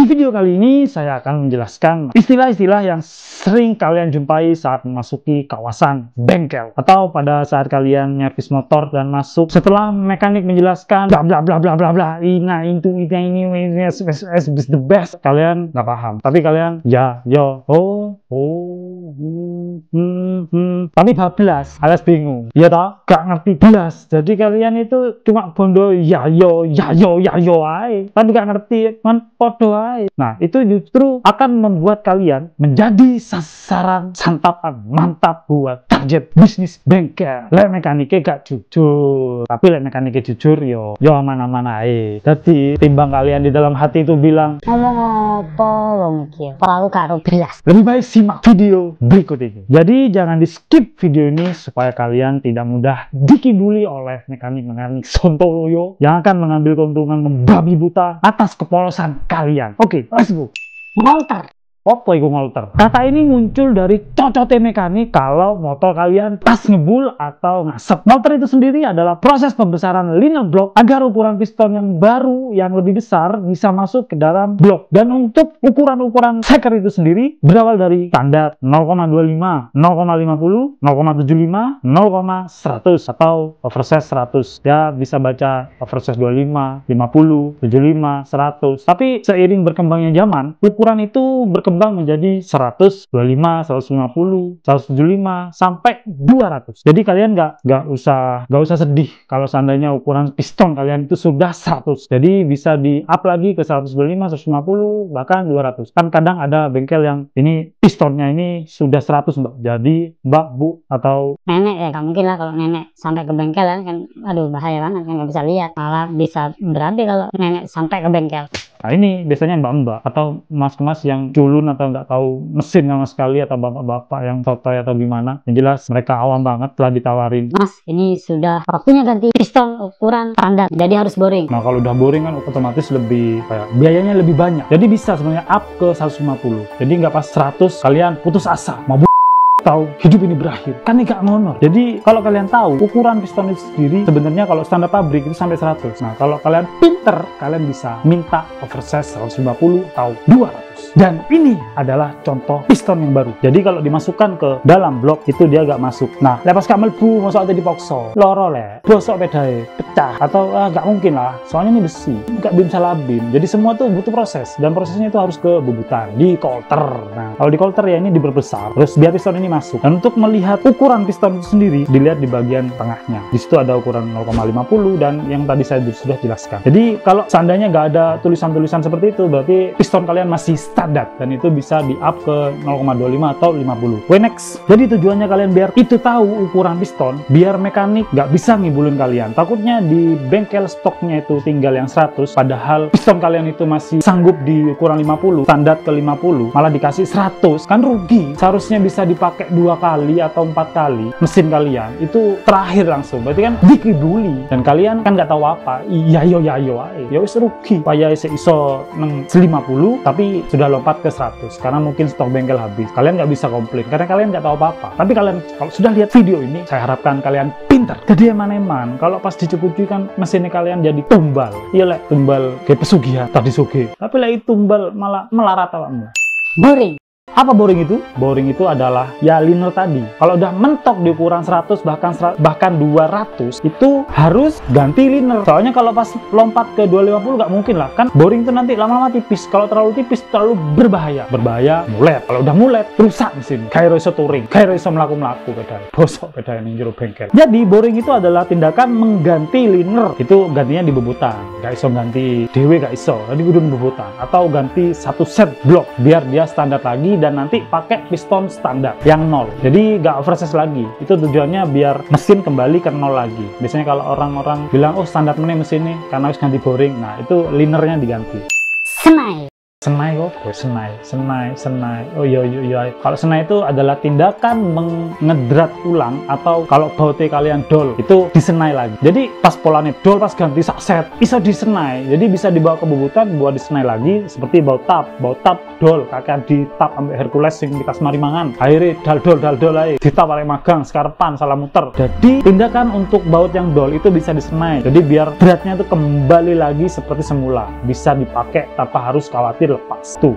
video kali ini saya akan menjelaskan istilah-istilah yang sering kalian jumpai saat memasuki kawasan bengkel atau pada saat kalian nyervis motor dan masuk setelah mekanik menjelaskan bla bla bla bla bla bla ini is the best, kalian nggak paham tapi kalian ya yo tapi bablas alias bingung ya toh, gak ngerti belas. Jadi kalian itu cuma bondo ya yo ae tapi gak ngerti man podo ae. Nah itu justru akan membuat kalian menjadi sasaran santapan mantap buat target bisnis bengkel. Lek mekaniknya gak jujur, tapi lek mekaniknya jujur yo aman-aman ae. Jadi timbang kalian di dalam hati itu bilang ngomong apa mungkin kalau gak belas, lebih baik simak video berikut ini. Jadi jangan di skip video ini supaya kalian tidak mudah dikibuli oleh mekanik-mekanik sontoloyo yang akan mengambil keuntungan membabi buta atas kepolosan kalian. Oke, let's go. molter. Apa itu molter? Kata ini muncul dari cocote mekanik kalau motor kalian pas ngebul atau ngasep. Molter itu sendiri adalah proses pembesaran liner block agar ukuran piston yang baru yang lebih besar bisa masuk ke dalam blok. Dan untuk ukuran-ukuran seker itu sendiri berawal dari standar 0,25, 0,50, 0,75, 0,100 atau oversize 100. Ya bisa baca oversize 25, 50, 75, 100. Tapi seiring berkembangnya zaman, ukuran itu berkembang menjadi 100, 25, 150, 175 sampai 200. Jadi kalian nggak usah sedih kalau seandainya ukuran piston kalian itu sudah 100. Jadi bisa di up lagi ke 125, 150 bahkan 200. Kan kadang ada bengkel yang ini pistonnya ini sudah 100 mbak. Jadi mbak, bu atau Nenek ya, gak mungkin lah kalau nenek sampai ke bengkel kan, aduh bahaya banget kan, nggak bisa lihat, malah bisa berabe kalau nenek sampai ke bengkel. Nah ini biasanya mbak-mbak atau mas-mas yang culun atau nggak tahu mesin sama sekali, atau bapak-bapak yang sotoy atau gimana. Yang jelas mereka awam banget setelah ditawarin, Mas ini sudah waktunya ganti piston ukuran standar, jadi harus boring. nah kalau udah boring kan otomatis lebih kayak biayanya lebih banyak. Jadi bisa sebenarnya up ke 150. Jadi nggak pas 100 kalian putus asa mau tahu hidup ini berakhir kan, ini gak ngono. Jadi kalau kalian tahu ukuran piston itu sendiri sebenarnya kalau standar pabrik itu sampai 100. Nah kalau kalian pinter kalian bisa minta oversize 150 atau 200. Dan ini adalah contoh piston yang baru. Jadi kalau dimasukkan ke dalam blok itu dia gak masuk. Nah lepas gak melbu masuk ada dipaksa loro le bosok pedae pecah atau gak mungkin lah, soalnya ini besi gak bisa labim. Jadi semua tuh butuh proses, dan prosesnya itu harus ke bubutan di kolter. Nah kalau di kolter ya ini diperbesar terus biar piston ini masuk. Dan untuk melihat ukuran piston itu sendiri dilihat di bagian tengahnya. Di situ ada ukuran 0,50 dan yang tadi saya sudah jelaskan. Jadi kalau seandainya nggak ada tulisan-tulisan seperti itu berarti piston kalian masih standar dan itu bisa di up ke 0,25 atau 50. Next. Jadi tujuannya kalian biar itu tahu ukuran piston, biar mekanik nggak bisa ngibulin kalian. Takutnya di bengkel stoknya itu tinggal yang 100 padahal piston kalian itu masih sanggup di ukuran 50, standar ke 50 malah dikasih 100, kan rugi. Seharusnya bisa dipakai 2 kali atau 4 kali mesin kalian itu terakhir langsung, berarti kan dikibuli dan kalian kan nggak tahu apa. Iya yo ya wis rugi payah iso neng 50 tapi sudah lompat ke 100 karena mungkin stok bengkel habis. Kalian nggak bisa komplain karena kalian nggak tahu apa-apa. Tapi kalian kalau sudah lihat video ini saya harapkan kalian pintar. Jadi eman-eman kalau pas dicuci kan mesinnya kalian jadi tumbal. Iya lek tumbal kayak pesugihan tadi suge, tapi lek tumbal malah melarat awakmu. Boring. Apa boring itu? Boring itu adalah ya liner tadi. Kalau udah mentok di ukuran 100 bahkan 200 itu harus ganti liner. Soalnya kalau pas lompat ke 250 nggak mungkin lah. Kan boring itu nanti lama-lama tipis. Kalau terlalu tipis terlalu berbahaya. Berbahaya mulet. Kalau udah mulet rusak mesin. Kayak iso touring, kayak iso melaku-melaku pedal. Bosok pedal yang jero bengkel. Jadi boring itu adalah tindakan mengganti liner. Itu gantinya di bebutan. Gak iso ganti dewe gak iso. Tadi kudu bebutan atau ganti satu set blok biar dia standar lagi dan nanti pakai piston standar yang 0. Jadi nggak oversize lagi. Itu tujuannya biar mesin kembali ke 0 lagi. Biasanya kalau orang-orang bilang oh standar mana mesin ini karena harus ganti boring. Nah itu linernya diganti. Senai kok, senai. Oh iya. Kalau senai itu adalah tindakan mengedrat ulang atau kalau bautnya kalian dol itu disenai lagi. Jadi pas polanya dol pas ganti sakset bisa disenai. Jadi bisa dibawa ke bubutan buat disenai lagi seperti baut tap dol kakek di tap sampai Hercules yang dikas marimangan. Akhirnya dal-dol aja. Ditap arek magang skarpan salah muter. Jadi tindakan untuk baut yang dol itu bisa disenai. Jadi biar beratnya itu kembali lagi seperti semula. Bisa dipakai tanpa harus khawatir lepas. Tuh.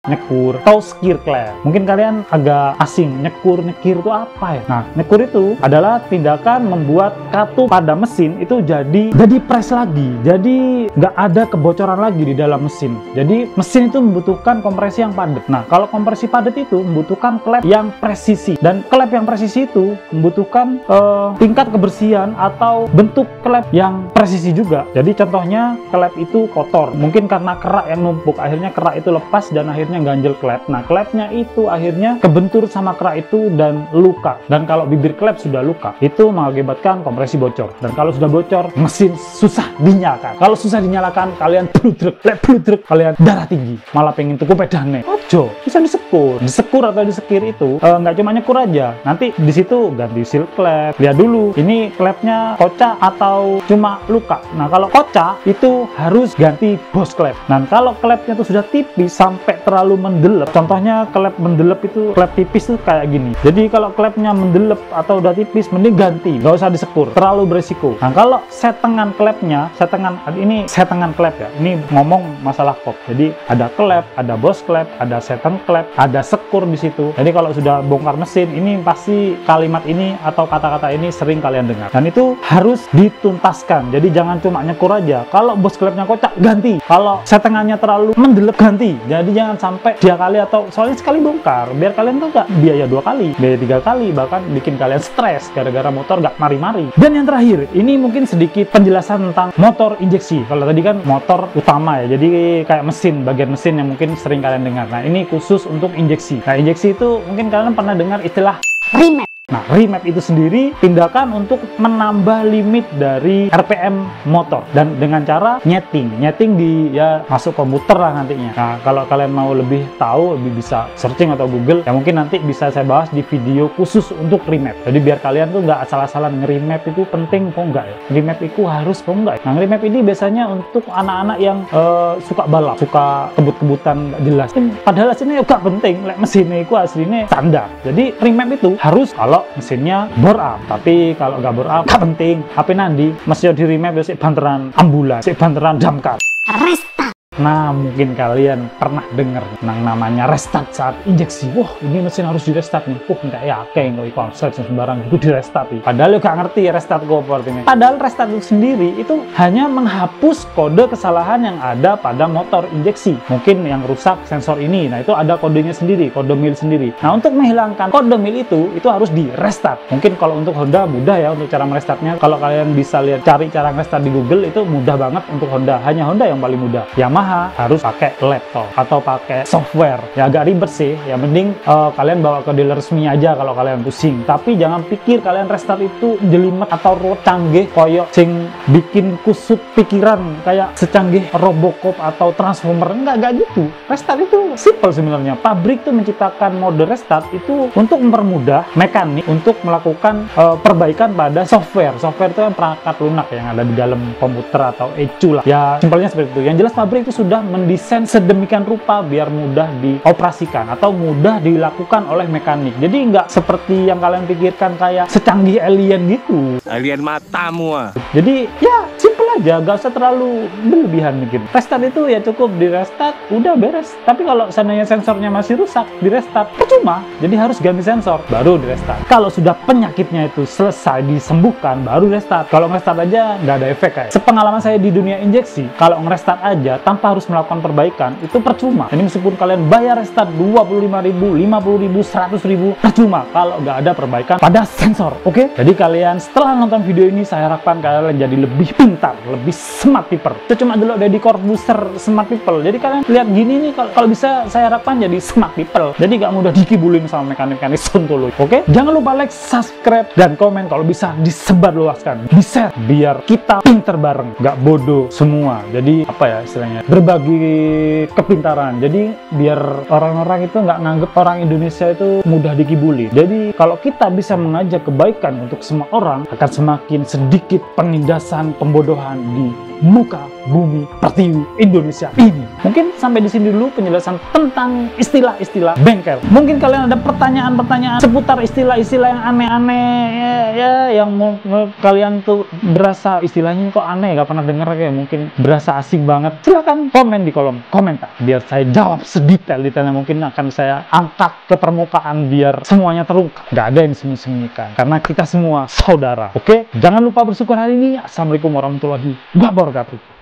Nyekur atau skir klep. Mungkin kalian agak asing, nyekur, nyekir itu apa ya? Nah, nyekur itu adalah tindakan membuat katup pada mesin itu jadi press lagi. Jadi nggak ada kebocoran lagi di dalam mesin. Jadi mesin itu membutuhkan kompresi yang padat. Nah, kalau kompresi padat itu membutuhkan klep yang presisi. Dan klep yang presisi itu membutuhkan tingkat kebersihan atau bentuk klep yang presisi juga. Jadi contohnya klep itu kotor. Mungkin karena kerak yang numpuk, akhirnya kerak itu lepas dan akhirnya ganjel klep. Nah, klepnya itu akhirnya kebentur sama kerak itu dan luka. Dan kalau bibir klep sudah luka, itu mengakibatkan kompresi bocor. Dan kalau sudah bocor, mesin susah dinyalakan. Kalau susah dinyalakan, kalian bludrek, kalian darah tinggi, malah pengen tuku pedane. Ojo, bisa disekur atau disekir itu nggak cuma nyekur aja. Nanti di situ ganti seal klep. Lihat dulu, ini klepnya kocak atau cuma luka. Nah, kalau kocak itu harus ganti bos klep. Nah, kalau klepnya itu sudah tipis sampai terlalu mendelep, contohnya klep mendelep itu, klep tipis tuh kayak gini. Jadi kalau klepnya mendelep atau udah tipis, mending ganti, nggak usah disekur, terlalu beresiko. Nah, kalau setengan klepnya, ini setengan klep ya, ini ngomong masalah kop. Jadi ada klep, ada bos klep, ada seteng klep, ada sekur di situ. Jadi kalau sudah bongkar mesin, ini pasti kalimat ini atau kata-kata ini sering kalian dengar. Dan itu harus dituntaskan. Jadi jangan cuma nyekur aja. Kalau bos klepnya kocak, ganti. Kalau setengannya terlalu mendelep, ganti. Jadi jangan sampai 2 kali atau soalnya sekali bongkar, biar kalian tuh nggak biaya 2 kali, biaya 3 kali, bahkan bikin kalian stres gara-gara motor nggak mari-mari. Dan yang terakhir, ini mungkin sedikit penjelasan tentang motor injeksi. Kalau tadi kan motor utama ya, jadi kayak mesin, bagian mesin yang mungkin sering kalian dengar. Nah, ini khusus untuk injeksi. Nah, injeksi itu mungkin kalian pernah dengar istilah remap. Nah, remap itu sendiri tindakan untuk menambah limit dari RPM motor dan dengan cara nyeting di ya masuk komputer lah nantinya. Nah, kalau kalian mau lebih tahu, lebih bisa searching atau Google, ya mungkin nanti bisa saya bahas di video khusus untuk remap. Jadi biar kalian tuh nggak asal-asalan nge-remap itu penting kok enggak ya? Remap itu harus kok enggak ya? Nah, remap ini biasanya untuk anak-anak yang suka balap, suka kebut-kebutan nggak jelas. Padahal aslinya gak penting, mesinnya itu aslinya standar. Jadi remap itu harus kalau mesinnya bore up, tapi kalau nggak bore up nggak penting. HP nanti mesin di remap biasanya banteran ambulan, banteran damkar. Nah, mungkin kalian pernah dengar yang namanya restart saat injeksi. Wah, ini mesin harus di restart nih. Enggak yakin kalau konsep sembarang itu di restart nih. Padahal gak ngerti ya restart gue artinya. Padahal restart itu sendiri itu hanya menghapus kode kesalahan yang ada pada motor injeksi. Mungkin yang rusak sensor ini. Nah, itu ada kodenya sendiri, kode mil sendiri. Nah, untuk menghilangkan kode mil itu harus di restart. Mungkin kalau untuk Honda mudah ya untuk cara merestartnya. Kalau kalian bisa lihat cari cara restart di Google itu mudah banget untuk Honda. Hanya Honda yang paling mudah. Yamaha harus pakai laptop atau pakai software. Ya agak ribet sih. Ya mending kalian bawa ke dealer resmi aja kalau kalian pusing. Tapi jangan pikir kalian restart itu jelimet atau canggih koyok sing bikin kusut pikiran kayak secanggih Robocop atau Transformer. Enggak gitu. Restart itu simple sebenarnya. Pabrik tuh menciptakan mode restart itu untuk mempermudah mekanik untuk melakukan perbaikan pada software. Software itu kan perangkat lunak yang ada di dalam komputer atau ECU lah. Ya simpelnya seperti itu. Yang jelas pabrik itu sudah mendesain sedemikian rupa biar mudah dioperasikan atau mudah dilakukan oleh mekanik. Jadi nggak seperti yang kalian pikirkan kayak secanggih alien gitu. Alien matamu. Jadi ya simple aja, nggak usah terlalu berlebihan mungkin. Restart itu ya cukup di restart, udah beres. Tapi kalau seandainya sensornya masih rusak, di restart percuma. Jadi harus ganti sensor, baru di restart. Kalau sudah penyakitnya itu selesai disembuhkan, baru restart. Kalau nge-restart aja nggak ada efek kayak. Sepengalaman saya di dunia injeksi, kalau nge-restart aja tanpa harus melakukan perbaikan itu percuma. Jadi meskipun kalian bayar restart 25.000, 50.000, 100.000 percuma kalau nggak ada perbaikan pada sensor. Oke? Jadi kalian setelah nonton video ini saya harapkan kalian jadi lebih pintar, lebih smart people. Itu cuma dulu Deddy Corbuzier smart people. Jadi kalian lihat gini nih, kalau bisa saya harapkan jadi smart people. Jadi nggak mudah dikibulin sama mekanik-mekanik sontoloy. Oke? Jangan lupa like, subscribe, dan komen. Kalau bisa disebarluaskan, di-share biar kita pinter bareng, nggak bodoh semua. Jadi apa ya istilahnya? Berbagi kepintaran. Jadi biar orang-orang itu nggak nganggep orang Indonesia itu mudah dikibulin. Jadi kalau kita bisa mengajak kebaikan untuk semua orang, akan semakin sedikit penindasan pembodohan di muka bumi pertiwi Indonesia ini. Mungkin sampai di sini dulu penjelasan tentang istilah-istilah bengkel. Mungkin kalian ada pertanyaan-pertanyaan seputar istilah-istilah yang aneh-aneh ya yang kalian tuh berasa istilahnya kok aneh, gak pernah denger kayak mungkin berasa asing banget. Silahkan komen di kolom komentar biar saya jawab sedetail-detailnya mungkin, akan saya angkat ke permukaan biar semuanya terungkap. Gak ada yang disembunyikan karena kita semua saudara. Oke, jangan lupa bersyukur hari ini. Assalamualaikum warahmatullahi wabarakatuh.